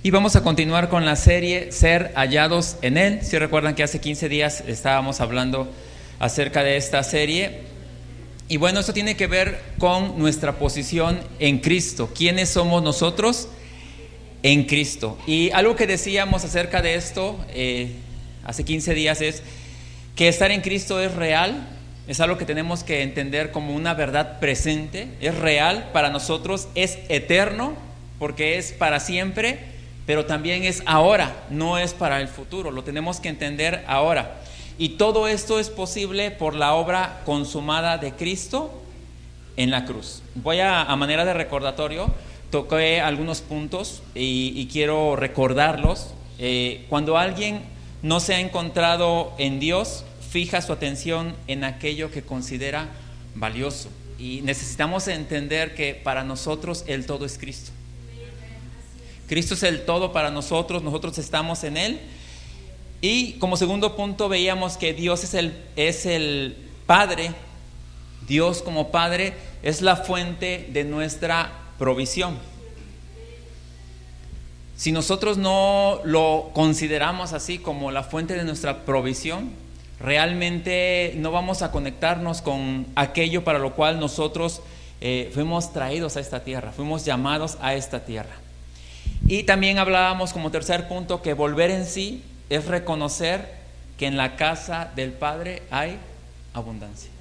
Y vamos a continuar con la serie Ser hallados en Él. Si recuerdan que hace 15 días estábamos hablando acerca de esta serie. Y bueno, esto tiene que ver con nuestra posición en Cristo. ¿Quiénes somos nosotros en Cristo? Y algo que decíamos acerca de esto hace 15 días es que estar en Cristo es real. Es algo que tenemos que entender como una verdad presente. Es real para nosotros, es eterno porque es para siempre. Pero también es ahora, no es para el futuro, lo tenemos que entender ahora. Y todo esto es posible por la obra consumada de Cristo en la cruz. Voy a manera de recordatorio, toqué algunos puntos y quiero recordarlos. Cuando alguien no se ha encontrado en Dios, fija su atención en aquello que considera valioso. Y necesitamos entender que para nosotros el todo es Cristo. Cristo es el todo para nosotros, nosotros estamos en Él. Y como segundo punto veíamos que Dios es el Padre. Dios como Padre es la fuente de nuestra provisión. Si nosotros no lo consideramos así como la fuente de nuestra provisión, realmente no vamos a conectarnos con aquello para lo cual nosotros fuimos traídos a esta tierra, fuimos llamados a esta tierra. Y también hablábamos como tercer punto que volver en sí es reconocer que en la casa del Padre hay abundancia.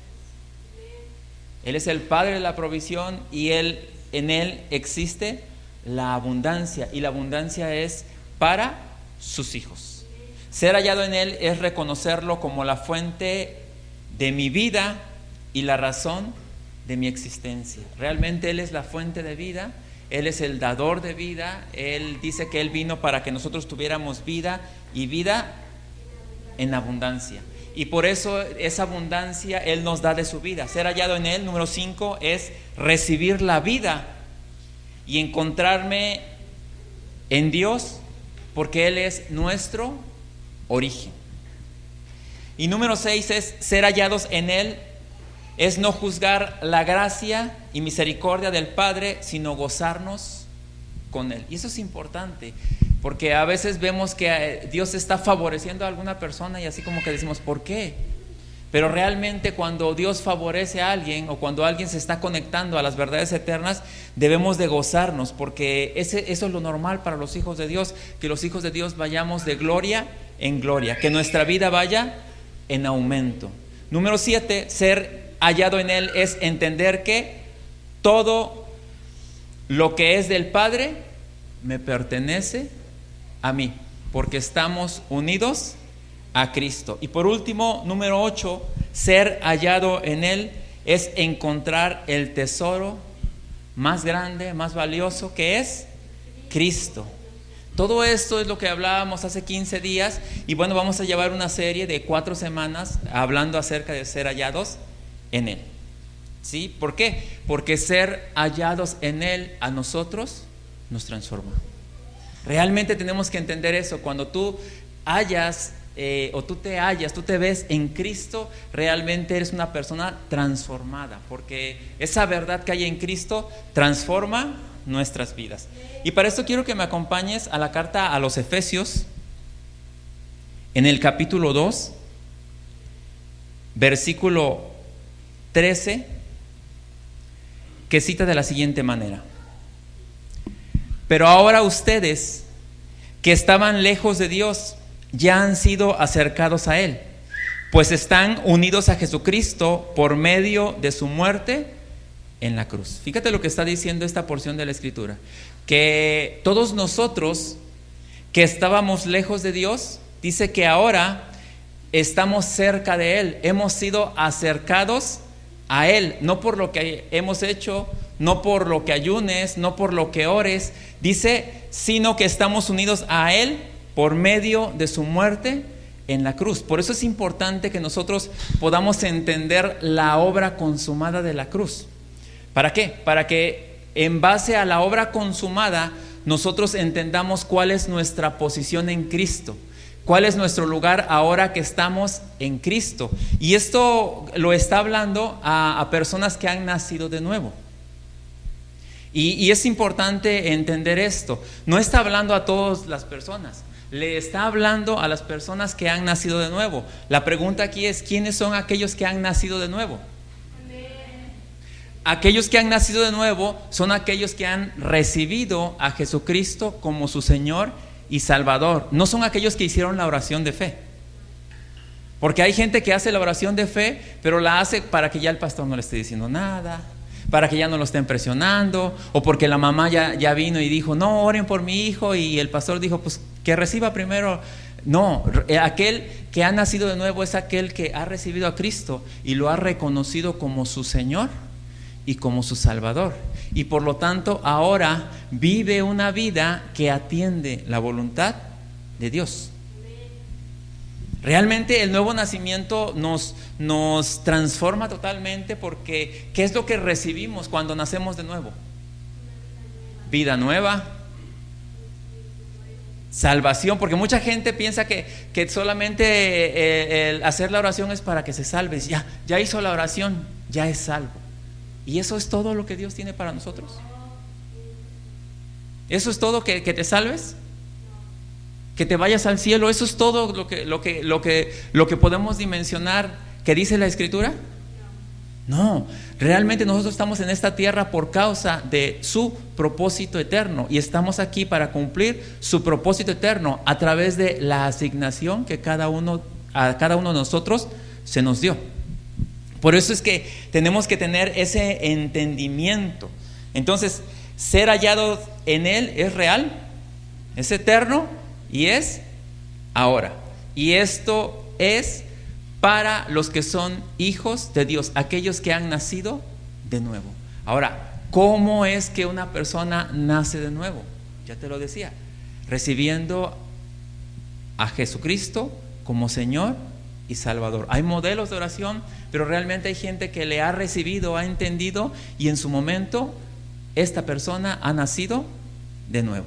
Él es el Padre de la provisión y en Él existe la abundancia, y la abundancia es para sus hijos. Ser hallado en Él es reconocerlo como la fuente de mi vida y la razón de mi existencia. Realmente Él es la fuente de vida. Él es el dador de vida. Él dice que Él vino para que nosotros tuviéramos vida y vida en abundancia. Y por eso esa abundancia Él nos da de su vida. Ser hallado en Él, número 5, es recibir la vida y encontrarme en Dios porque Él es nuestro origen. Y número 6 es ser hallados en Él. Es no juzgar la gracia y misericordia del Padre, sino gozarnos con Él. Y eso es importante, porque a veces vemos que Dios está favoreciendo a alguna persona y así como que decimos, ¿por qué? Pero realmente cuando Dios favorece a alguien o cuando alguien se está conectando a las verdades eternas, debemos de gozarnos, porque eso es lo normal para los hijos de Dios, que los hijos de Dios vayamos de gloria en gloria, que nuestra vida vaya en aumento. Número 7, ser hallado en Él es entender que todo lo que es del Padre me pertenece a mí, porque estamos unidos a Cristo. Y por último, número 8, ser hallado en Él es encontrar el tesoro más grande, más valioso, que es Cristo. Todo esto es lo que hablábamos hace 15 días y bueno, vamos a llevar una serie de 4 semanas hablando acerca de ser hallados en Él. ¿Sí? ¿Por qué? Porque ser hallados en Él a nosotros nos transforma. Realmente tenemos que entender eso. Cuando tú hallas tú te ves en Cristo, realmente eres una persona transformada, porque esa verdad que hay en Cristo transforma nuestras vidas. Y para esto quiero que me acompañes a la carta a los Efesios, en el capítulo 2, versículo 13, que cita de la siguiente manera: pero ahora ustedes que estaban lejos de Dios ya han sido acercados a Él, pues están unidos a Jesucristo por medio de su muerte en la cruz. Fíjate lo que está diciendo esta porción de la Escritura, que todos nosotros que estábamos lejos de Dios, dice que ahora estamos cerca de Él, hemos sido acercados a Él, no por lo que hemos hecho, no por lo que ayunes, no por lo que ores, dice, sino que estamos unidos a Él por medio de su muerte en la cruz. Por eso es importante que nosotros podamos entender la obra consumada de la cruz. ¿Para qué? Para que en base a la obra consumada nosotros entendamos cuál es nuestra posición en Cristo. ¿Cuál es nuestro lugar ahora que estamos en Cristo? Y esto lo está hablando a personas que han nacido de nuevo. Y es importante entender esto. No está hablando a todas las personas, le está hablando a las personas que han nacido de nuevo. La pregunta aquí es: ¿quiénes son aquellos que han nacido de nuevo? Aquellos que han nacido de nuevo son aquellos que han recibido a Jesucristo como su Señor y Salvador. No son aquellos que hicieron la oración de fe. Porque hay gente que hace la oración de fe, pero la hace para que ya el pastor no le esté diciendo nada, para que ya no lo estén presionando, o porque la mamá ya vino y dijo: no, oren por mi hijo, y el pastor dijo: pues que reciba primero. No, aquel que ha nacido de nuevo es aquel que ha recibido a Cristo y lo ha reconocido como su Señor y como su Salvador, y por lo tanto ahora vive una vida que atiende la voluntad de Dios. Realmente el nuevo nacimiento nos transforma totalmente, porque ¿qué es lo que recibimos cuando nacemos de nuevo? Vida nueva, salvación, porque mucha gente piensa que solamente el hacer la oración es para que se salve. Ya hizo la oración, ya es salvo. ¿Y eso es todo lo que Dios tiene para nosotros? ¿Eso es todo, que te salves? ¿Que te vayas al cielo? ¿Eso es todo lo que podemos dimensionar que dice la Escritura? No, realmente nosotros estamos en esta tierra por causa de su propósito eterno, y estamos aquí para cumplir su propósito eterno a través de la asignación que a cada uno de nosotros se nos dio. Por eso es que tenemos que tener ese entendimiento. Entonces, ser hallado en Él es real, es eterno y es ahora. Y esto es para los que son hijos de Dios, aquellos que han nacido de nuevo. Ahora, ¿cómo es que una persona nace de nuevo? Ya te lo decía, recibiendo a Jesucristo como Señor y Salvador. Hay modelos de oración, pero realmente hay gente que le ha recibido, ha entendido, y en su momento esta persona ha nacido de nuevo.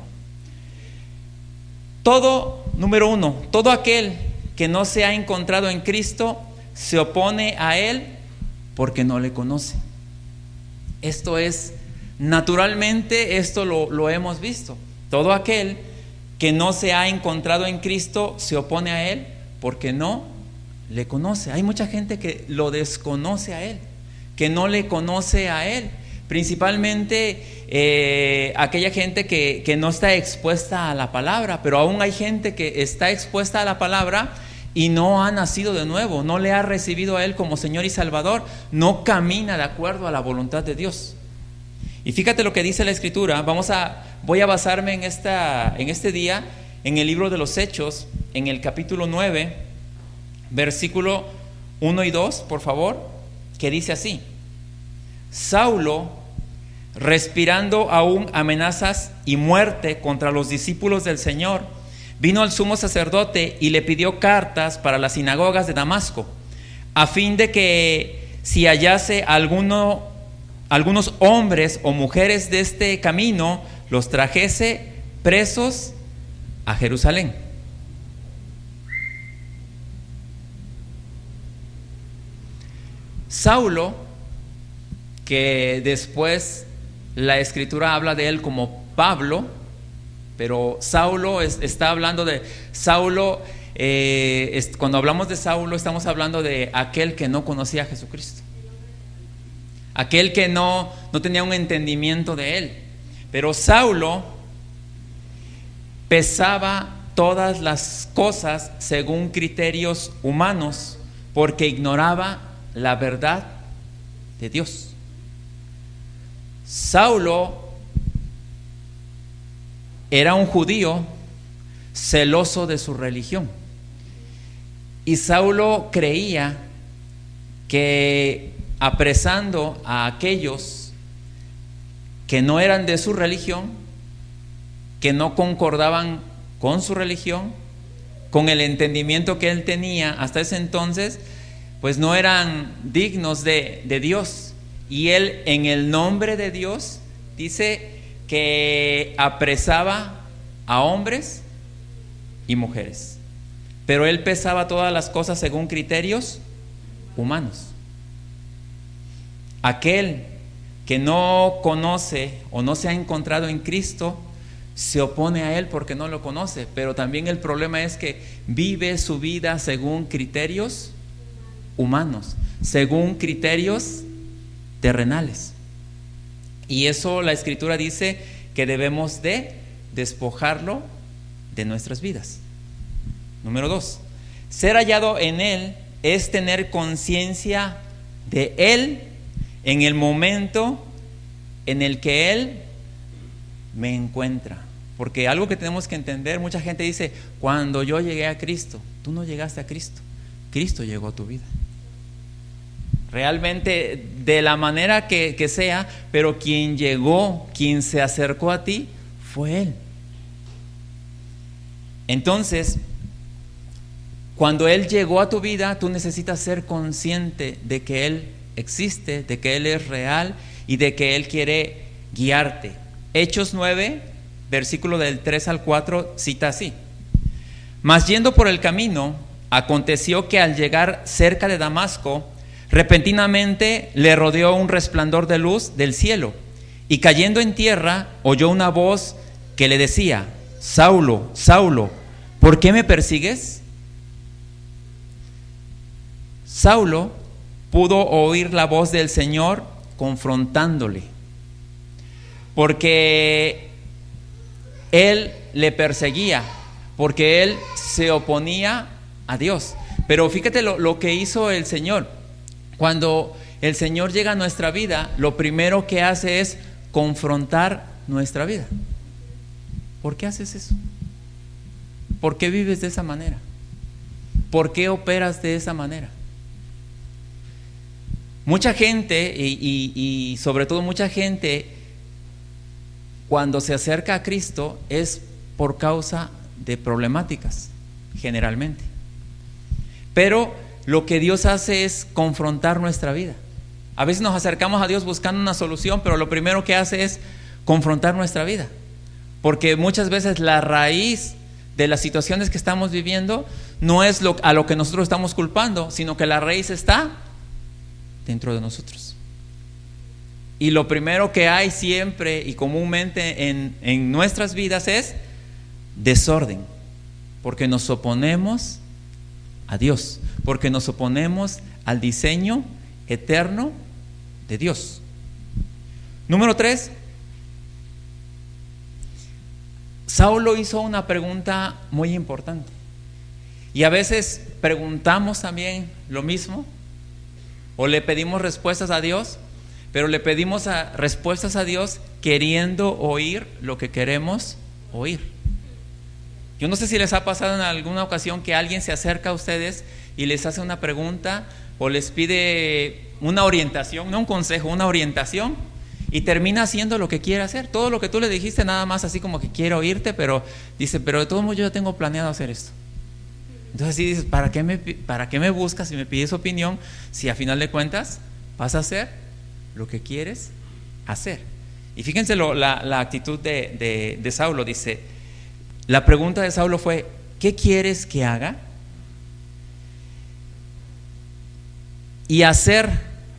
Número uno, todo aquel que no se ha encontrado en Cristo se opone a Él porque no le conoce. Esto es, naturalmente, esto lo hemos visto. Todo aquel que no se ha encontrado en Cristo se opone a Él porque no le conoce. Hay mucha gente que lo desconoce a Él, que no le conoce a Él. Principalmente aquella gente que no está expuesta a la palabra, pero aún hay gente que está expuesta a la palabra y no ha nacido de nuevo, no le ha recibido a Él como Señor y Salvador, no camina de acuerdo a la voluntad de Dios. Y fíjate lo que dice la Escritura. Voy a basarme en este día en el libro de los Hechos, en el capítulo 9, versículo 1 y 2, por favor, que dice así: Saulo, respirando aún amenazas y muerte contra los discípulos del Señor, vino al sumo sacerdote y le pidió cartas para las sinagogas de Damasco, a fin de que si hallase algunos hombres o mujeres de este camino, los trajese presos a Jerusalén. Saulo, que después la Escritura habla de él como Pablo, pero Saulo está hablando de Saulo. Cuando hablamos de Saulo, estamos hablando de aquel que no conocía a Jesucristo, aquel que no tenía un entendimiento de él. Pero Saulo pesaba todas las cosas según criterios humanos, porque ignoraba la verdad de Dios. Saulo era un judío celoso de su religión, y Saulo creía que apresando a aquellos que no eran de su religión, que no concordaban con su religión, con el entendimiento que él tenía hasta ese entonces, pues no eran dignos de Dios. Y él, en el nombre de Dios, dice que apresaba a hombres y mujeres, pero él pesaba todas las cosas según criterios humanos. Aquel que no conoce o no se ha encontrado en Cristo, se opone a Él porque no lo conoce. Pero también el problema es que vive su vida según criterios humanos, según criterios terrenales. Y eso la Escritura dice que debemos de despojarlo de nuestras vidas. Número 2, ser hallado en Él es tener conciencia de Él en el momento en el que Él me encuentra. Porque algo que tenemos que entender, mucha gente dice, cuando yo llegué a Cristo. Tú no llegaste a Cristo, Cristo llegó a tu vida. Realmente de la manera que sea, pero quien llegó, quien se acercó a ti fue Él. Entonces, cuando Él llegó a tu vida, tú necesitas ser consciente de que Él existe, de que Él es real y de que Él quiere guiarte. Hechos 9, versículo del 3 al 4, cita así: mas yendo por el camino, aconteció que al llegar cerca de Damasco, repentinamente le rodeó un resplandor de luz del cielo, y cayendo en tierra, oyó una voz que le decía: Saulo, Saulo, ¿por qué me persigues? Saulo pudo oír la voz del Señor confrontándole, porque él le perseguía, porque él se oponía a Dios. Pero fíjate lo que hizo el Señor. Cuando el Señor llega a nuestra vida, lo primero que hace es confrontar nuestra vida. ¿Por qué haces eso? ¿Por qué vives de esa manera? ¿Por qué operas de esa manera? Mucha gente, y sobre todo mucha gente, cuando se acerca a Cristo es por causa de problemáticas, generalmente. Pero lo que Dios hace es confrontar nuestra vida. A veces nos acercamos a Dios buscando una solución, pero lo primero que hace es confrontar nuestra vida. Porque muchas veces la raíz de las situaciones que estamos viviendo no es a lo que nosotros estamos culpando, sino que la raíz está dentro de nosotros. Y lo primero que hay siempre y comúnmente en nuestras vidas es desorden, porque nos oponemos a Dios, porque nos oponemos al diseño eterno de Dios. Número 3, Saulo hizo una pregunta muy importante, y a veces preguntamos también lo mismo, o le pedimos respuestas a Dios, pero le pedimos respuestas a Dios queriendo oír lo que queremos oír. Yo no sé si les ha pasado en alguna ocasión que alguien se acerca a ustedes y les hace una pregunta o les pide una orientación, no un consejo, una orientación, y termina haciendo lo que quiere hacer. Todo lo que tú le dijiste nada más así como que quiere oírte, pero dice, pero de todos modos yo ya tengo planeado hacer esto. Entonces sí dices, ¿para qué me buscas y me pides opinión si a final de cuentas vas a hacer lo que quieres hacer? Y fíjense la actitud de Saulo. Dice, la pregunta de Saulo fue, ¿qué quieres que haga? Y hacer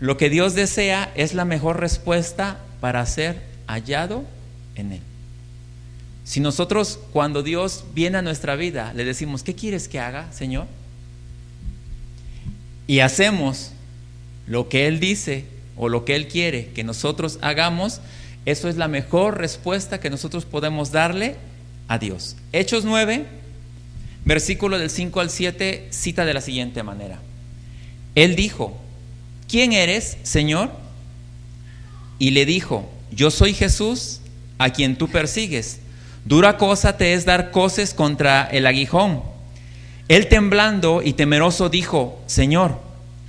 lo que Dios desea es la mejor respuesta para ser hallado en Él. Si nosotros, cuando Dios viene a nuestra vida, le decimos, ¿qué quieres que haga, Señor? Y hacemos lo que Él dice o lo que Él quiere que nosotros hagamos, eso es la mejor respuesta que nosotros podemos darle a Dios. Hechos 9, versículo del 5 al 7, cita de la siguiente manera: Él dijo, ¿quién eres, Señor? Y le dijo, yo soy Jesús, a quien tú persigues. Dura cosa te es dar coces contra el aguijón. Él, temblando y temeroso, dijo, Señor,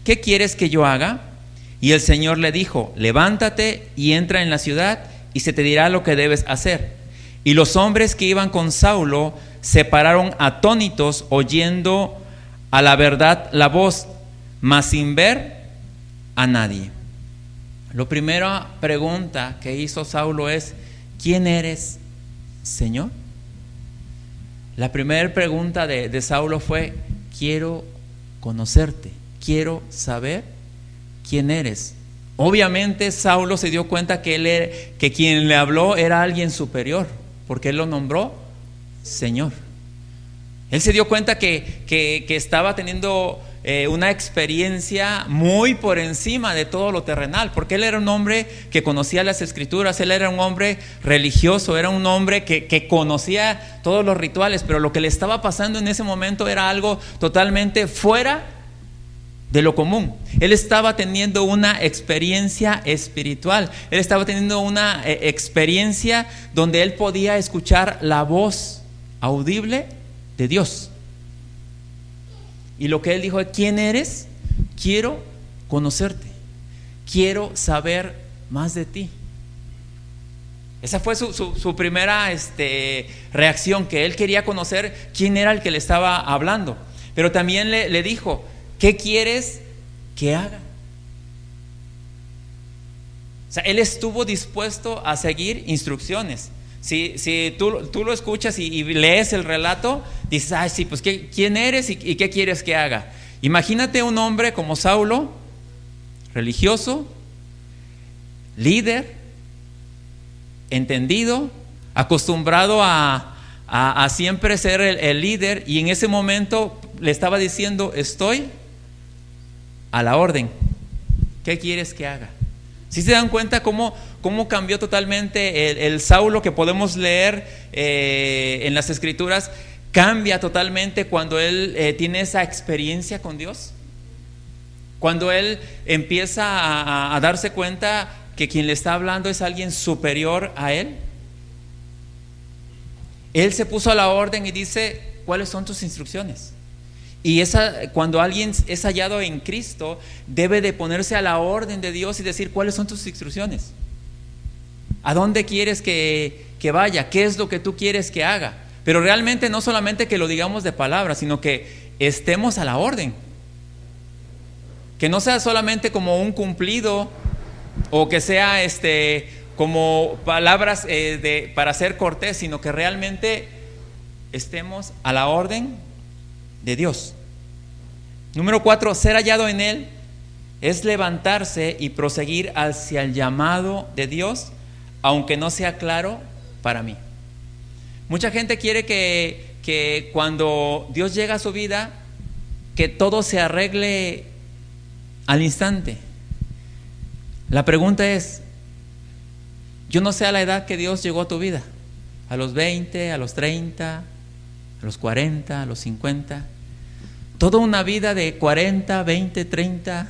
¿qué quieres que yo haga? Y el Señor le dijo, levántate y entra en la ciudad, y se te dirá lo que debes hacer. Y los hombres que iban con Saulo se pararon atónitos, oyendo a la verdad la voz, mas sin ver a nadie. La primera pregunta que hizo Saulo es, ¿quién eres, Señor? La primera pregunta de Saulo fue, quiero conocerte, quiero saber quién eres, Obviamente Saulo se dio cuenta que quien le habló era alguien superior, porque él lo nombró Señor. Él se dio cuenta que estaba teniendo una experiencia muy por encima de todo lo terrenal, porque él era un hombre que conocía las escrituras, él era un hombre religioso, era un hombre que conocía todos los rituales, pero lo que le estaba pasando en ese momento era algo totalmente fuera de lo común. Él estaba teniendo una experiencia espiritual, él estaba teniendo una experiencia donde él podía escuchar la voz audible de Dios. Y lo que él dijo: ¿quién eres? Quiero conocerte, quiero saber más de ti. Esa fue su primera reacción, que él quería conocer quién era el que le estaba hablando. Pero también le dijo: ¿qué quieres que haga? O sea, él estuvo dispuesto a seguir instrucciones. Si tú lo escuchas y lees el relato, dices: ay, sí, pues ¿quién eres y qué quieres que haga? Imagínate un hombre como Saulo, religioso, líder, entendido, acostumbrado a siempre ser el líder, y en ese momento le estaba diciendo: estoy a la orden, ¿qué quieres que haga? ¿Sí se dan cuenta cómo cambió totalmente el Saulo que podemos leer en las escrituras? Cambia totalmente cuando él tiene esa experiencia con Dios, cuando él empieza a darse cuenta que quien le está hablando es alguien superior a él. Él se puso a la orden y dice: ¿cuáles son tus instrucciones? Y cuando alguien es hallado en Cristo, debe de ponerse a la orden de Dios y decir: ¿cuáles son tus instrucciones? ¿A dónde quieres que vaya? ¿Qué es lo que tú quieres que haga? Pero realmente no solamente que lo digamos de palabra, sino que estemos a la orden. Que no sea solamente como un cumplido, o que sea como palabras para ser cortés, sino que realmente estemos a la orden de Dios. Número 4, ser hallado en Él es levantarse y proseguir hacia el llamado de Dios, aunque no sea claro para mí. Mucha gente quiere que cuando Dios llega a su vida, que todo se arregle al instante. La pregunta es: yo no sé a la edad que Dios llegó a tu vida, a los 20, a los 30, a los 40, a los 50. Toda una vida de 40, 20, 30,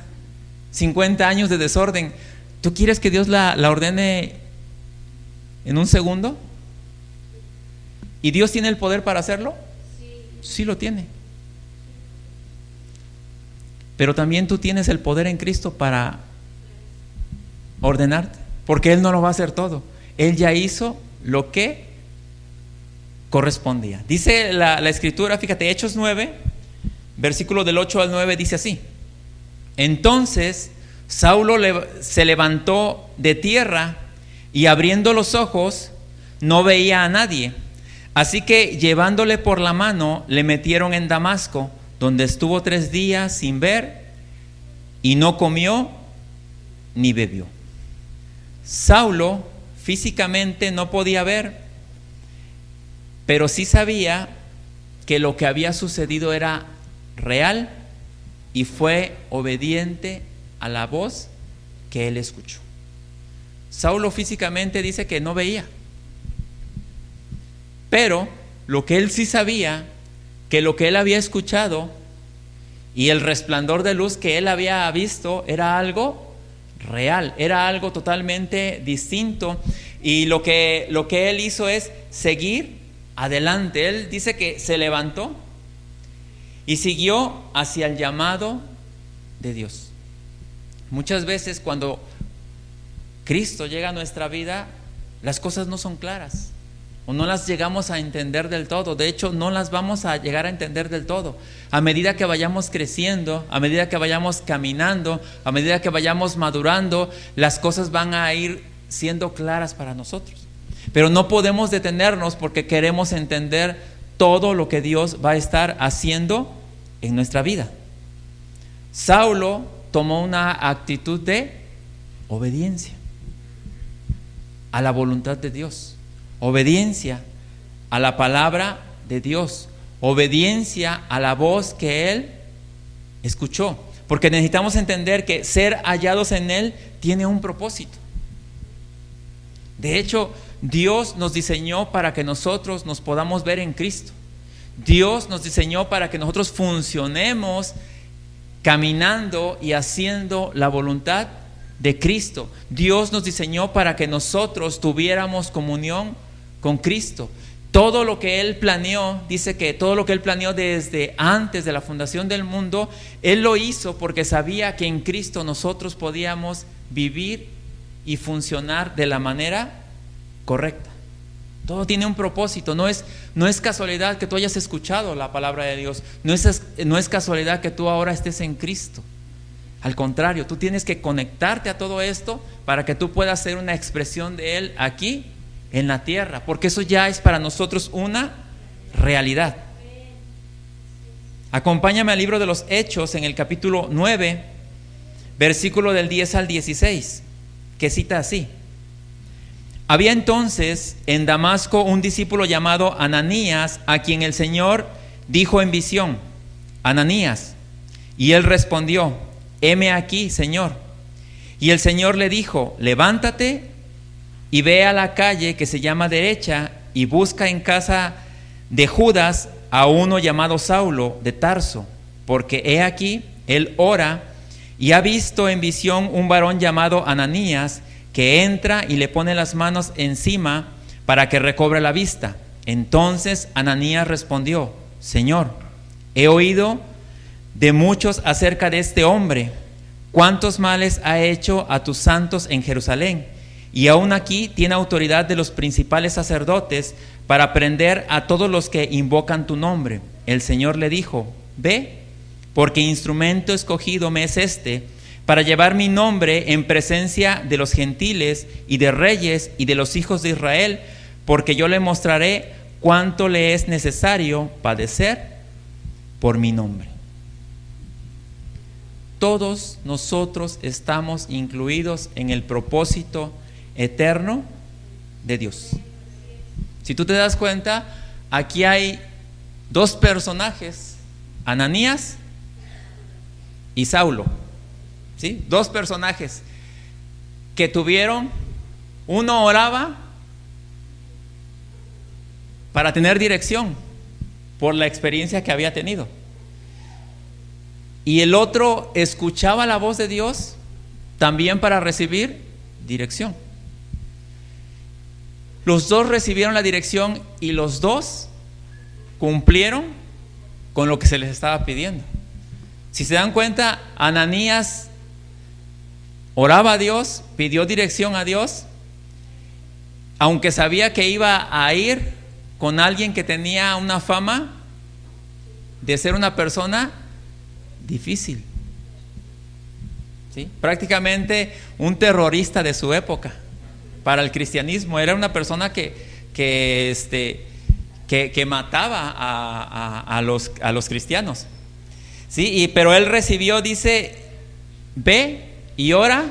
50 años de desorden. ¿Tú quieres que Dios la ordene en un segundo? ¿Y Dios tiene el poder para hacerlo? Sí lo tiene. Pero también tú tienes el poder en Cristo para ordenarte, porque Él no lo va a hacer todo. Él ya hizo lo que correspondía. Dice la escritura, fíjate, Hechos 9, versículo del 8 al 9, dice así: entonces Saulo se levantó de tierra y, abriendo los ojos, no veía a nadie. Así que, llevándole por la mano, le metieron en Damasco, donde estuvo 3 días sin ver, y no comió ni bebió. Saulo físicamente no podía ver, pero sí sabía que lo que había sucedido era real, y fue obediente a la voz que él escuchó. Saulo físicamente dice que no veía, pero lo que él sí sabía, que lo que él había escuchado y el resplandor de luz que él había visto era algo real, era algo totalmente distinto. Y lo que él hizo es seguir adelante. Él dice que se levantó y siguió hacia el llamado de Dios. Muchas veces cuando Cristo llega a nuestra vida, las cosas no son claras, o no las llegamos a entender del todo. De hecho, no las vamos a llegar a entender del todo. A medida que vayamos creciendo, a medida que vayamos caminando, a medida que vayamos madurando, las cosas van a ir siendo claras para nosotros. Pero no podemos detenernos porque queremos entender todo lo que Dios va a estar haciendo en nuestra vida. Saulo tomó una actitud de Obediencia a la voluntad de Dios, obediencia a la palabra de Dios, obediencia a la voz que Él escuchó, porque necesitamos entender que ser hallados en Él tiene un propósito. De hecho, Dios nos diseñó para que nosotros nos podamos ver en Cristo. Dios nos diseñó para que nosotros funcionemos caminando y haciendo la voluntad de Cristo. Dios nos diseñó para que nosotros tuviéramos comunión con Cristo. Todo lo que Él planeó, dice que todo lo que Él planeó desde antes de la fundación del mundo, Él lo hizo porque sabía que en Cristo nosotros podíamos vivir y funcionar de la manera correcta. Todo tiene un propósito. No es casualidad que tú hayas escuchado la palabra de Dios. No es casualidad que tú ahora estés en Cristo. Al contrario, tú tienes que conectarte a todo esto para que tú puedas ser una expresión de Él aquí en la tierra, porque eso ya es para nosotros una realidad. Acompáñame al libro de los Hechos en el capítulo 9, versículo del 10 al 16, que cita así: había entonces en Damasco un discípulo llamado Ananías, a quien el Señor dijo en visión: Ananías. Y él respondió: heme aquí, Señor. Y el Señor le dijo: levántate y ve a la calle que se llama Derecha y busca en casa de Judas a uno llamado Saulo de Tarso, porque he aquí, él ora y ha visto en visión un varón llamado Ananías, que entra y le pone las manos encima para que recobre la vista. Entonces Ananías respondió: Señor, he oído de muchos acerca de este hombre, cuántos males ha hecho a tus santos en Jerusalén, y aún aquí tiene autoridad de los principales sacerdotes para prender a todos los que invocan tu nombre. El Señor le dijo: ve, porque instrumento escogido me es este, para llevar mi nombre en presencia de los gentiles y de reyes y de los hijos de Israel, porque yo le mostraré cuánto le es necesario padecer por mi nombre. Todos nosotros estamos incluidos en el propósito eterno de Dios. Si tú te das cuenta, aquí hay dos personajes, Ananías y Saulo. ¿Sí? Dos personajes que tuvieron, uno oraba para tener dirección por la experiencia que había tenido, y el otro escuchaba la voz de Dios también para recibir dirección. Los dos recibieron la dirección y los dos cumplieron con lo que se les estaba pidiendo. Si se dan cuenta, Ananías oraba a Dios, pidió dirección a Dios, aunque sabía que iba a ir con alguien que tenía una fama de ser una persona difícil, ¿sí? Prácticamente un terrorista de su época para el cristianismo. Era una persona que mataba a los cristianos, ¿sí? Pero él recibió, dice, ve y ora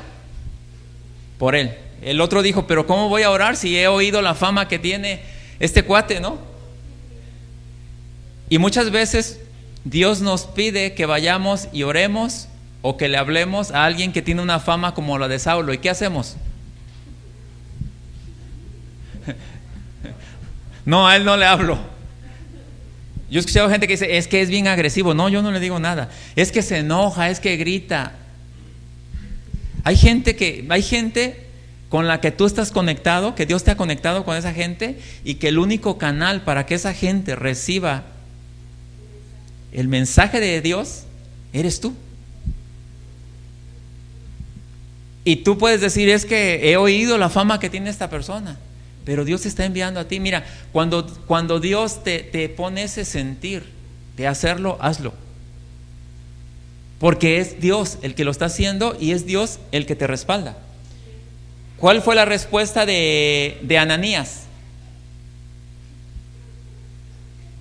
por él. El otro dijo: pero ¿cómo voy a orar si he oído la fama que tiene este cuate, no? Y muchas veces Dios nos pide que vayamos y oremos o que le hablemos a alguien que tiene una fama como la de Saulo. ¿Y qué hacemos? No, a él no le hablo. Yo he escuchado gente que dice: es que es bien agresivo. No, yo no le digo nada. Es que se enoja, es que grita. Hay gente con la que tú estás conectado, que Dios te ha conectado con esa gente, y que el único canal para que esa gente reciba el mensaje de Dios eres tú. Y tú puedes decir: es que he oído la fama que tiene esta persona, pero Dios te está enviando a ti. Mira, cuando Dios te pone ese sentir de hacerlo, hazlo, porque es Dios el que lo está haciendo y es Dios el que te respalda. ¿Cuál fue la respuesta de Ananías?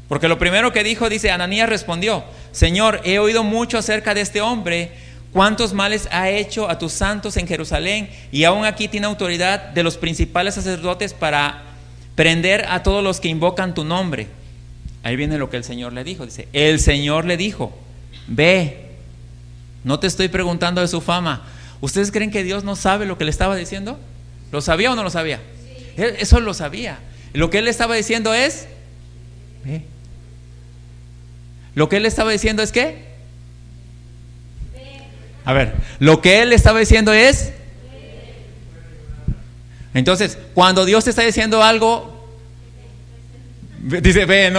Porque lo primero que dijo, dice, Ananías respondió: Señor, he oído mucho acerca de este hombre, cuántos males ha hecho a tus santos en Jerusalén, y aún aquí tiene autoridad de los principales sacerdotes para prender a todos los que invocan tu nombre. Ahí viene lo que el Señor le dijo. Dice, el Señor le dijo, ve. No te estoy preguntando de su fama. ¿Ustedes creen que Dios no sabe lo que le estaba diciendo? ¿Lo sabía o no lo sabía? Sí. Eso lo sabía. Lo que él le estaba diciendo es, ve. Lo que él le estaba diciendo es ¿qué? A ver, lo que él le estaba diciendo es, entonces, cuando Dios te está diciendo algo, dice, ve,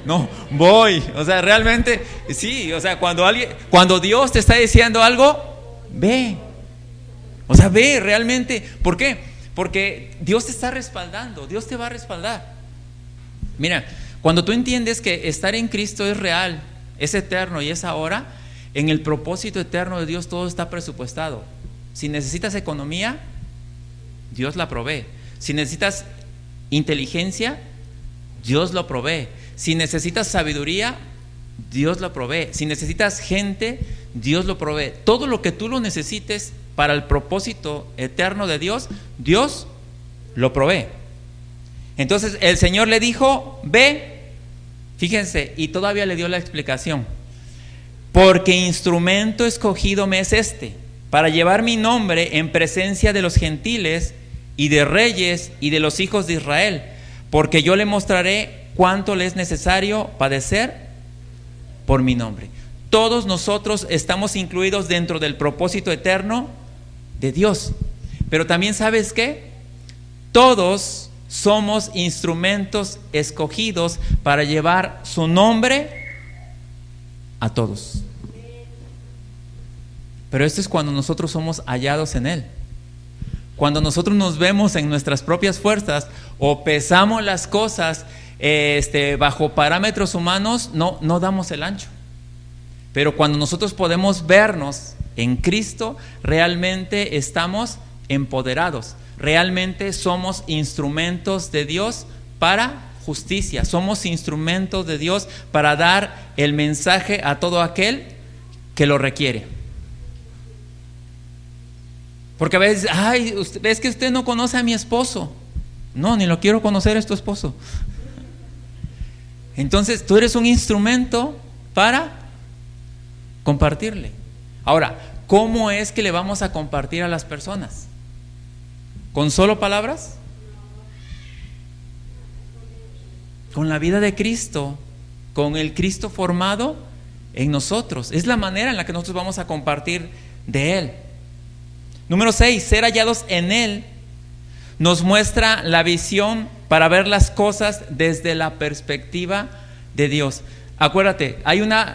no, voy. O sea, realmente, sí, o sea, cuando Dios te está diciendo algo, ve. O sea, ve realmente. ¿Por qué? Porque Dios te está respaldando, Dios te va a respaldar. Mira, cuando tú entiendes que estar en Cristo es real, es eterno y es ahora, en el propósito eterno de Dios todo está presupuestado. Si necesitas economía, Dios la provee. Si necesitas inteligencia, Dios lo provee. Si necesitas sabiduría, Dios lo provee. Si necesitas gente, Dios lo provee. Todo lo que tú lo necesites para el propósito eterno de Dios, Dios lo provee. Entonces el Señor le dijo, ve. Fíjense, y todavía le dio la explicación. Porque instrumento escogido me es este, para llevar mi nombre en presencia de los gentiles y de reyes y de los hijos de Israel, porque yo le mostraré cuánto le es necesario padecer por mi nombre. Todos nosotros estamos incluidos dentro del propósito eterno de Dios. Pero también, ¿sabes qué? Todos somos instrumentos escogidos para llevar su nombre a todos. Pero esto es cuando nosotros somos hallados en Él. Cuando nosotros nos vemos en nuestras propias fuerzas o pesamos las cosas bajo parámetros humanos, no damos el ancho. Pero cuando nosotros podemos vernos en Cristo, realmente estamos empoderados. Realmente somos instrumentos de Dios para justicia. Somos instrumentos de Dios para dar el mensaje a todo aquel que lo requiere. Porque a veces, es que usted no conoce a mi esposo. No, ni lo quiero conocer, es tu esposo. Entonces tú eres un instrumento para compartirle. Ahora, ¿cómo es que le vamos a compartir a las personas? ¿Con solo palabras? Con la vida de Cristo, con el Cristo formado en nosotros. Es la manera en la que nosotros vamos a compartir de Él. Número 6, ser hallados en Él nos muestra la visión para ver las cosas desde la perspectiva de Dios. Acuérdate,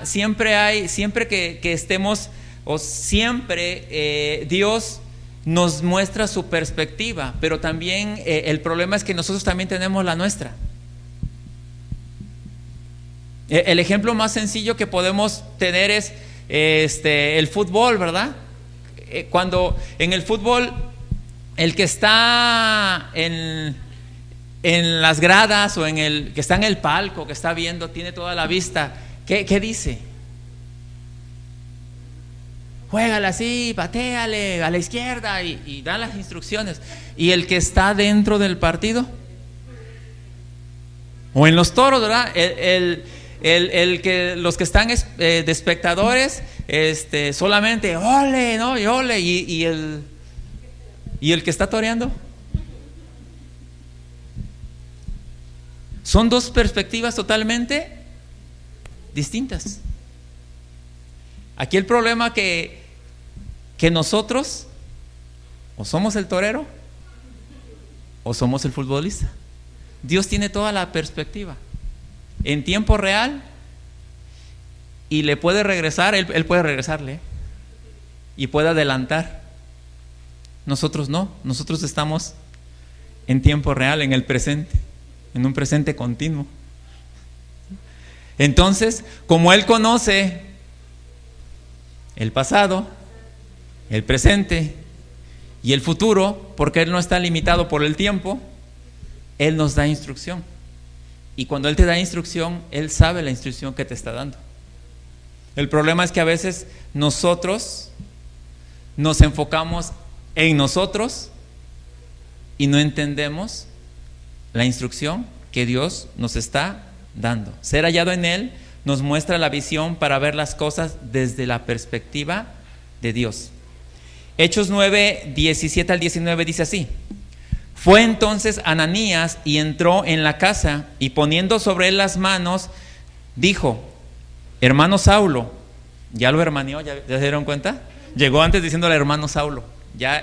siempre que estemos, o siempre Dios nos muestra su perspectiva, pero también el problema es que nosotros también tenemos la nuestra. El ejemplo más sencillo que podemos tener es el fútbol, ¿verdad? Cuando en el fútbol el que está en las gradas o que está en el palco, que está viendo, tiene toda la vista, ¿qué dice? Juégale así, patéale a la izquierda y da las instrucciones. Y el que está dentro del partido, o en los toros, ¿verdad? Los que están de espectadores, solamente ole, ¿no? Y ole, y el que está toreando. Son dos perspectivas totalmente distintas. Aquí el problema que nosotros o somos el torero o somos el futbolista. Dios tiene toda la perspectiva en tiempo real y le puede regresar, él puede regresarle y puede adelantar. Nosotros no, nosotros estamos en tiempo real, en el presente, en un presente continuo. Entonces, como Él conoce el pasado, el presente y el futuro, porque Él no está limitado por el tiempo, Él nos da instrucción. Y cuando Él te da instrucción, Él sabe la instrucción que te está dando. El problema es que a veces nosotros nos enfocamos en nosotros y no entendemos la instrucción que Dios nos está dando. Ser hallado en Él nos muestra la visión para ver las cosas desde la perspectiva de Dios. Hechos 9, 17 al 19 dice así: fue entonces Ananías y entró en la casa y poniendo sobre él las manos, dijo: hermano Saulo, ya lo hermaneó, ¿ya se dieron cuenta? Llegó antes diciéndole hermano Saulo,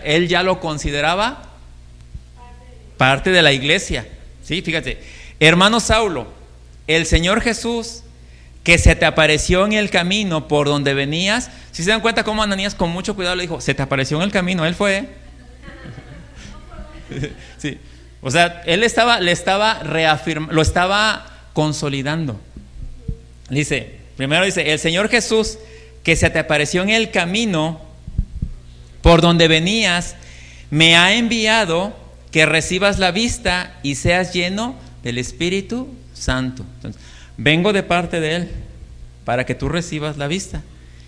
él ya lo consideraba parte de la iglesia. Sí, fíjate, hermano Saulo, el Señor Jesús que se te apareció en el camino por donde venías. Si se dan cuenta cómo Ananías con mucho cuidado le dijo: se te apareció en el camino, él fue. Sí. O sea, él lo estaba consolidando. Primero dice: el Señor Jesús que se te apareció en el camino por donde venías me ha enviado que recibas la vista y seas lleno del Espíritu Santo. Entonces, vengo de parte de Él para que tú recibas la vista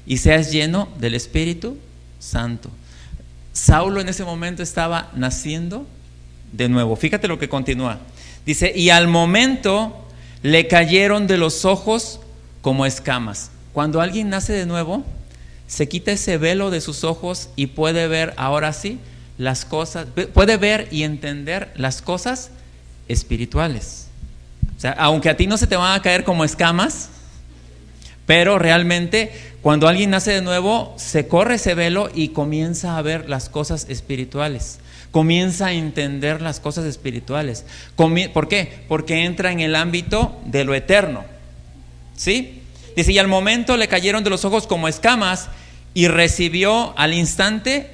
y seas lleno del Espíritu Santo. Saulo en ese momento estaba naciendo de nuevo. Fíjate lo que continúa. Dice: y al momento le cayeron de los ojos como escamas. Cuando alguien nace de nuevo, se quita ese velo de sus ojos y puede ver ahora sí las cosas, puede ver y entender las cosas espirituales. O sea, aunque a ti no se te van a caer como escamas, pero realmente cuando alguien nace de nuevo, se corre ese velo y comienza a ver las cosas espirituales, comienza a entender las cosas espirituales. ¿Por qué? Porque entra en el ámbito de lo eterno. ¿Sí? Dice: y al momento le cayeron de los ojos como escamas y recibió al instante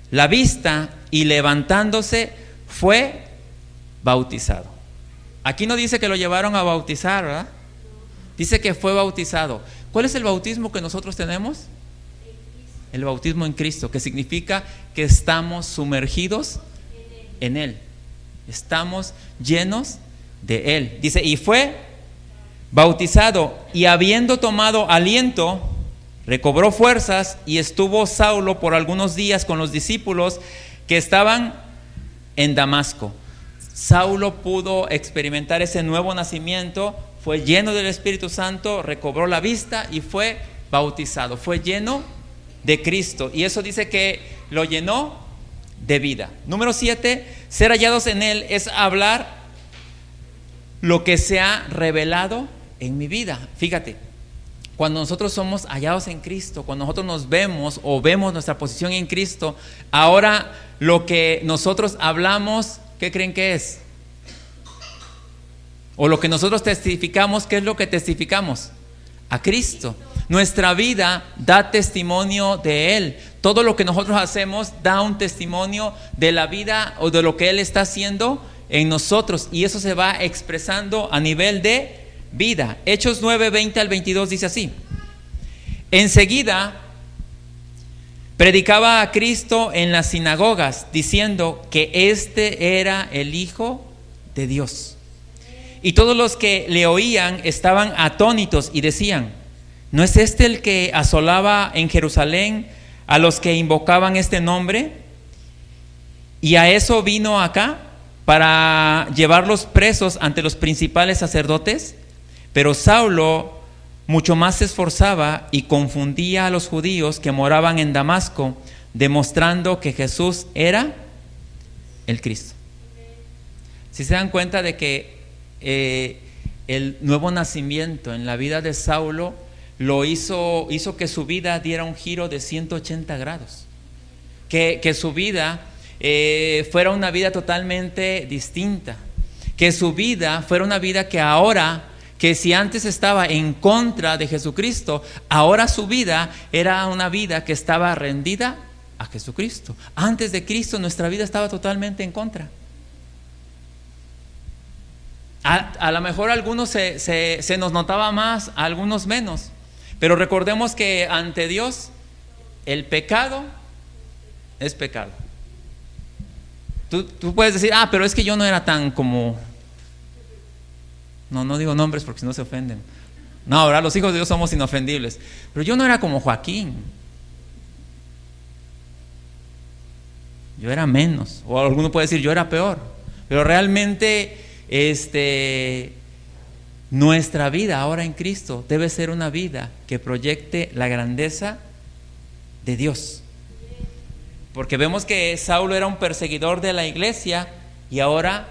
la vista y levantándose fue bautizado. Aquí no dice que lo llevaron a bautizar, ¿verdad? Dice que fue bautizado. ¿Cuál es el bautismo que nosotros tenemos? El bautismo en Cristo, que significa que estamos sumergidos en Él. Estamos llenos de Él. Dice: y fue bautizado, y habiendo tomado aliento, recobró fuerzas, y estuvo Saulo por algunos días con los discípulos que estaban en Damasco. Saulo pudo experimentar ese nuevo nacimiento, fue lleno del Espíritu Santo, recobró la vista y fue bautizado, fue lleno de Cristo, y eso dice que lo llenó de vida. Número 7, ser hallados en Él es hablar lo que se ha revelado en mi vida. Fíjate, cuando nosotros somos hallados en Cristo, cuando nosotros nos vemos o vemos nuestra posición en Cristo, ahora lo que nosotros hablamos, ¿qué creen que es? O lo que nosotros testificamos, ¿qué es lo que testificamos? A Cristo. Nuestra vida da testimonio de Él. Todo lo que nosotros hacemos da un testimonio de la vida o de lo que Él está haciendo en nosotros, y eso se va expresando a nivel de vida. Hechos 9, 20 al 22 dice así: enseguida predicaba a Cristo en las sinagogas, diciendo que este era el Hijo de Dios. Y todos los que le oían estaban atónitos y decían: ¿no es este el que asolaba en Jerusalén a los que invocaban este nombre? Y a eso vino acá, para llevarlos presos ante los principales sacerdotes. Pero Saulo mucho más se esforzaba y confundía a los judíos que moraban en Damasco, demostrando que Jesús era el Cristo. Si se dan cuenta de que el nuevo nacimiento en la vida de Saulo hizo que su vida diera un giro de 180 grados, que su vida fuera una vida totalmente distinta, que su vida fuera una vida que ahora, que si antes estaba en contra de Jesucristo, ahora su vida era una vida que estaba rendida a Jesucristo. Antes de Cristo nuestra vida estaba totalmente en contra. A lo mejor a algunos se nos notaba más, a algunos menos, pero recordemos que ante Dios el pecado es pecado. Tú puedes decir: pero es que yo no era tan como... No digo nombres porque si no se ofenden. No, ahora los hijos de Dios somos inofendibles. Pero yo no era como Joaquín. yo era menos, o alguno puede decir, yo era peor, pero realmente nuestra vida ahora en Cristo debe ser una vida que proyecte la grandeza de Dios. Porque vemos que Saulo era un perseguidor de la iglesia y ahora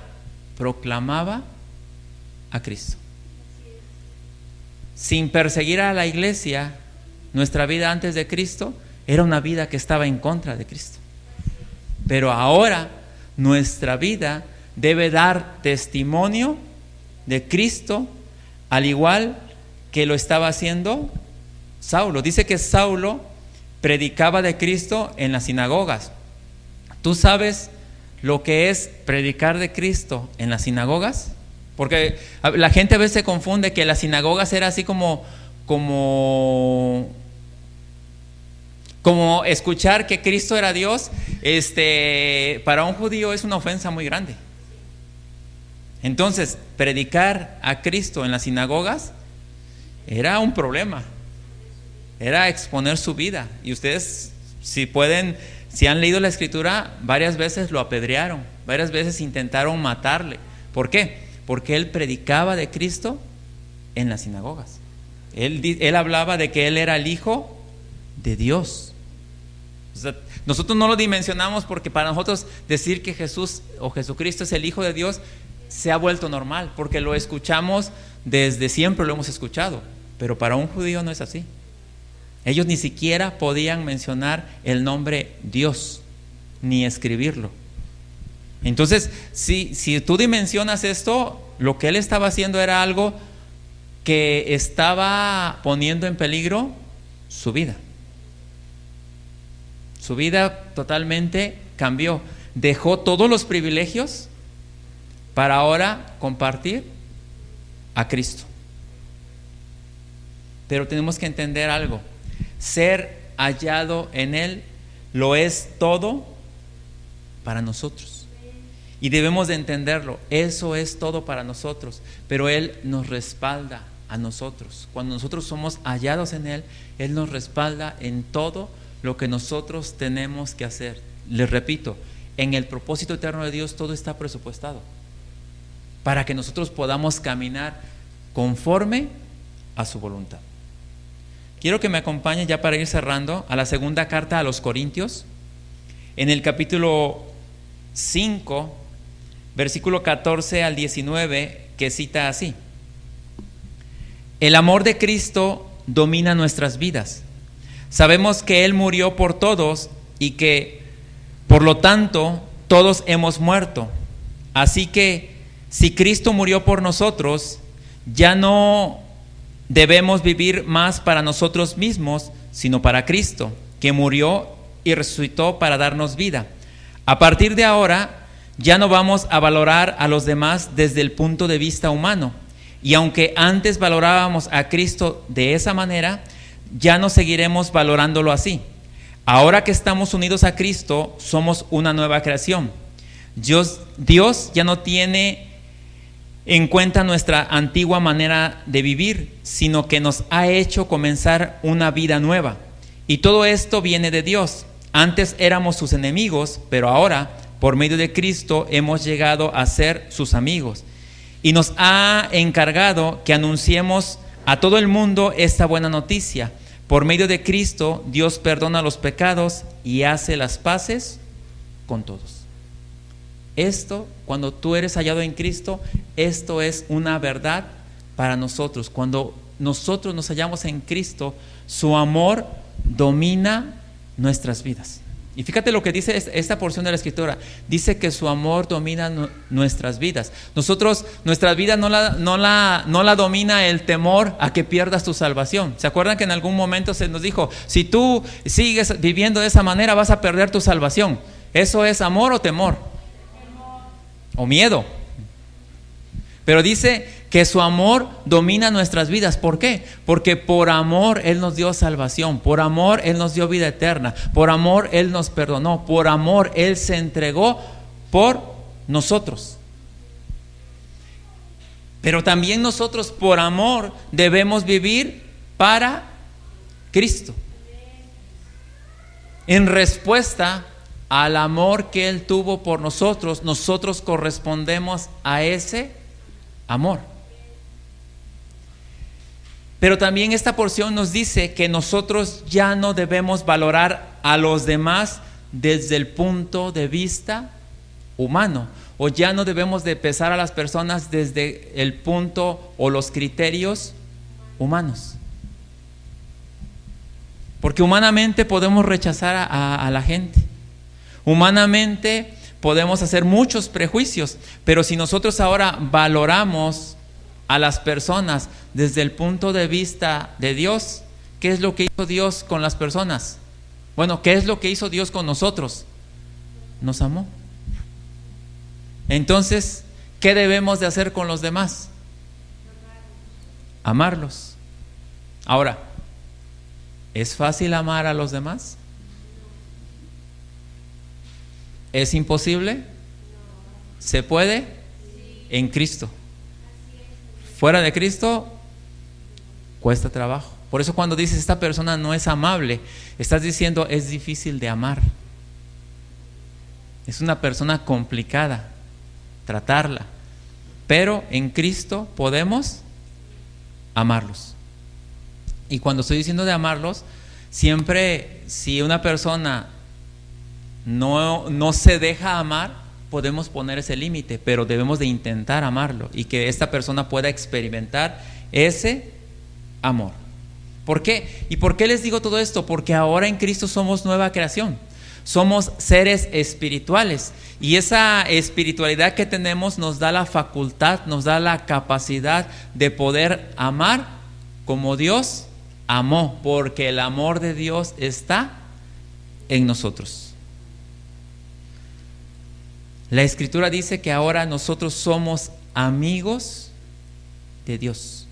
proclamaba a Cristo. Sin perseguir a la iglesia, nuestra vida antes de Cristo era una vida que estaba en contra de Cristo. Pero ahora nuestra vida debe dar testimonio de Cristo, al igual que lo estaba haciendo Saulo. Dice que Saulo predicaba de Cristo en las sinagogas. ¿Tú sabes lo que es predicar de Cristo en las sinagogas? Porque la gente a veces se confunde que las sinagogas era así como escuchar que Cristo era Dios. Para un judío es una ofensa muy grande. Entonces, predicar a Cristo en las sinagogas era un problema. Era exponer su vida. Y ustedes, si han leído la Escritura, varias veces lo apedrearon, varias veces intentaron matarle. ¿Por qué? Porque él predicaba de Cristo en las sinagogas. Él hablaba de que él era el Hijo de Dios. O sea, nosotros no lo dimensionamos porque para nosotros decir que Jesús o Jesucristo es el Hijo de Dios se ha vuelto normal, porque lo escuchamos desde siempre, lo hemos escuchado. Pero para un judío no es así. Ellos ni siquiera podían mencionar el nombre Dios, ni escribirlo. Entonces, si tú dimensionas esto, lo que él estaba haciendo era algo que estaba poniendo en peligro su vida. Su vida totalmente cambió. Dejó todos los privilegios para ahora compartir a Cristo. Pero tenemos que entender algo. Ser hallado en Él lo es todo para nosotros. Y debemos de entenderlo. Eso es todo para nosotros. Pero Él nos respalda a nosotros. Cuando nosotros somos hallados en Él, Él nos respalda en todo lo que nosotros tenemos que hacer. Les repito, en el propósito eterno de Dios todo está presupuestado para que nosotros podamos caminar conforme a su voluntad. Quiero que me acompañe ya para ir cerrando a la segunda carta a los Corintios, en el capítulo 5, versículo 14 al 19, que cita así: el amor de Cristo domina nuestras vidas. Sabemos que Él murió por todos y que, por lo tanto, todos hemos muerto. Así que, si Cristo murió por nosotros, ya no debemos vivir más para nosotros mismos, sino para Cristo, que murió y resucitó para darnos vida. A partir de ahora, ya no vamos a valorar a los demás desde el punto de vista humano. Y aunque antes valorábamos a Cristo de esa manera, ya no seguiremos valorándolo así. Ahora que estamos unidos a Cristo, somos una nueva creación. Dios ya no tiene en cuenta nuestra antigua manera de vivir, sino que nos ha hecho comenzar una vida nueva. Y todo esto viene de Dios. Antes éramos sus enemigos, pero ahora, por medio de Cristo, hemos llegado a ser sus amigos. Y nos ha encargado que anunciemos a todo el mundo esta buena noticia. Por medio de Cristo, Dios perdona los pecados y hace las paces con todos. Esto, cuando tú eres hallado en Cristo, esto es una verdad para nosotros. Cuando nosotros nos hallamos en Cristo, su amor domina nuestras vidas. Y fíjate lo que dice esta porción de la Escritura. Dice que su amor domina nuestras vidas. Nuestra vida no la domina el temor a que pierdas tu salvación. ¿Se acuerdan que en algún momento se nos dijo, si tú sigues viviendo de esa manera vas a perder tu salvación? ¿Eso es amor o temor? O miedo. Pero dice que su amor domina nuestras vidas. ¿Por qué? Porque por amor Él nos dio salvación, por amor Él nos dio vida eterna, por amor Él nos perdonó, por amor Él se entregó por nosotros. Pero también nosotros por amor debemos vivir para Cristo, en respuesta al amor que Él tuvo por nosotros, nosotros correspondemos a ese amor. Pero también esta porción nos dice que nosotros ya no debemos valorar a los demás desde el punto de vista humano, o ya no debemos de pesar a las personas desde el punto o los criterios humanos. Porque humanamente podemos rechazar a la gente. Humanamente podemos hacer muchos prejuicios, pero si nosotros ahora valoramos a las personas desde el punto de vista de Dios, ¿qué es lo que hizo Dios con las personas? Bueno, ¿qué es lo que hizo Dios con nosotros? Nos amó. Entonces, ¿qué debemos de hacer con los demás? Amarlos. Ahora, ¿es fácil amar a los demás? ¿Es imposible? ¿Se puede? En Cristo. Fuera de Cristo, cuesta trabajo. Por eso cuando dices esta persona no es amable, estás diciendo es difícil de amar. Es una persona complicada tratarla. Pero en Cristo podemos amarlos. Y cuando estoy diciendo de amarlos, siempre si una persona no se deja amar, podemos poner ese límite, pero debemos de intentar amarlo y que esta persona pueda experimentar ese amor. ¿Por qué? ¿Y por qué les digo todo esto? Porque ahora en Cristo somos nueva creación, somos seres espirituales y esa espiritualidad que tenemos nos da la facultad, nos da la capacidad de poder amar como Dios amó, porque el amor de Dios está en nosotros. La Escritura dice que ahora nosotros somos amigos de Dios.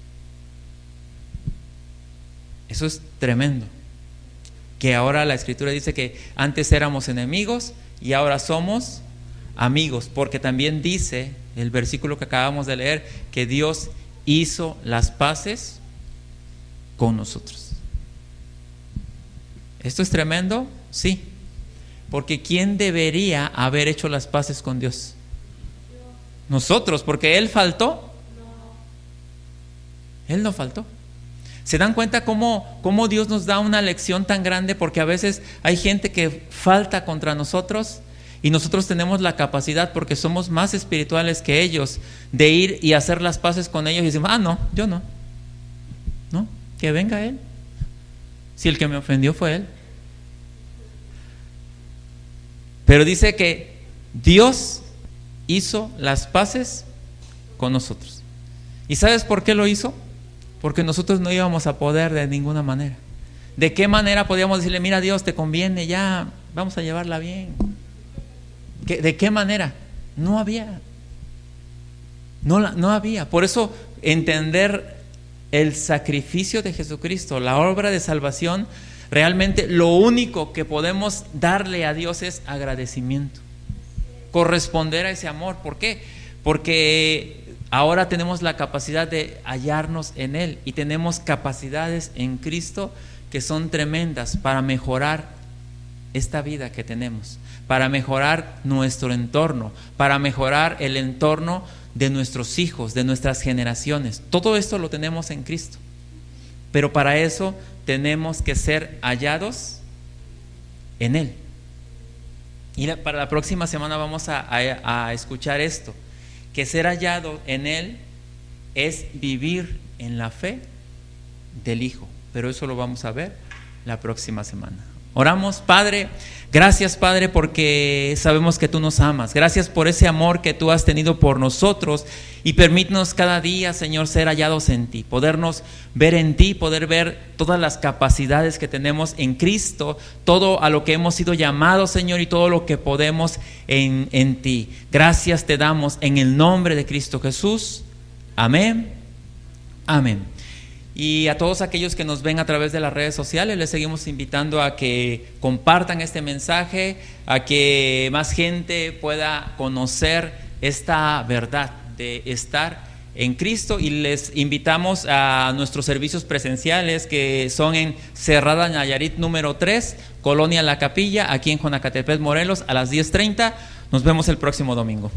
Eso es tremendo. Que ahora la Escritura dice que antes éramos enemigos y ahora somos amigos, porque también dice el versículo que acabamos de leer que Dios hizo las paces con nosotros. ¿Esto es tremendo? Sí. Porque ¿quién debería haber hecho las paces con Dios? Nosotros, porque Él faltó. Él no faltó. ¿Se dan cuenta cómo Dios nos da una lección tan grande? Porque a veces hay gente que falta contra nosotros y nosotros tenemos la capacidad, porque somos más espirituales que ellos, de ir y hacer las paces con ellos y decimos, no, yo no. No, que venga Él. Si el que me ofendió fue Él. Pero dice que Dios hizo las paces con nosotros. ¿Y sabes por qué lo hizo? Porque nosotros no íbamos a poder de ninguna manera. ¿De qué manera podíamos decirle, mira Dios, te conviene, ya, vamos a llevarla bien? ¿De qué manera? No había. No había. Por eso entender el sacrificio de Jesucristo, la obra de salvación, realmente lo único que podemos darle a Dios es agradecimiento, corresponder a ese amor. ¿Por qué? Porque ahora tenemos la capacidad de hallarnos en Él y tenemos capacidades en Cristo que son tremendas para mejorar esta vida que tenemos, para mejorar nuestro entorno, para mejorar el entorno de nuestros hijos, de nuestras generaciones. Todo esto lo tenemos en Cristo, pero para eso tenemos que ser hallados en Él. Y para la próxima semana vamos a escuchar esto, que ser hallado en Él es vivir en la fe del Hijo, pero eso lo vamos a ver la próxima semana. Oramos. Padre, gracias Padre, porque sabemos que tú nos amas. Gracias por ese amor que tú has tenido por nosotros, y permítenos cada día, Señor, ser hallados en ti, podernos ver en ti, poder ver todas las capacidades que tenemos en Cristo, todo a lo que hemos sido llamados, Señor, y todo lo que podemos en ti. Gracias te damos en el nombre de Cristo Jesús. Amén. Amén. Y a todos aquellos que nos ven a través de las redes sociales, les seguimos invitando a que compartan este mensaje, a que más gente pueda conocer esta verdad de estar en Cristo, y les invitamos a nuestros servicios presenciales que son en Cerrada Nayarit número 3, Colonia La Capilla, aquí en Jonacatepec, Morelos, a las 10:30. Nos vemos el próximo domingo.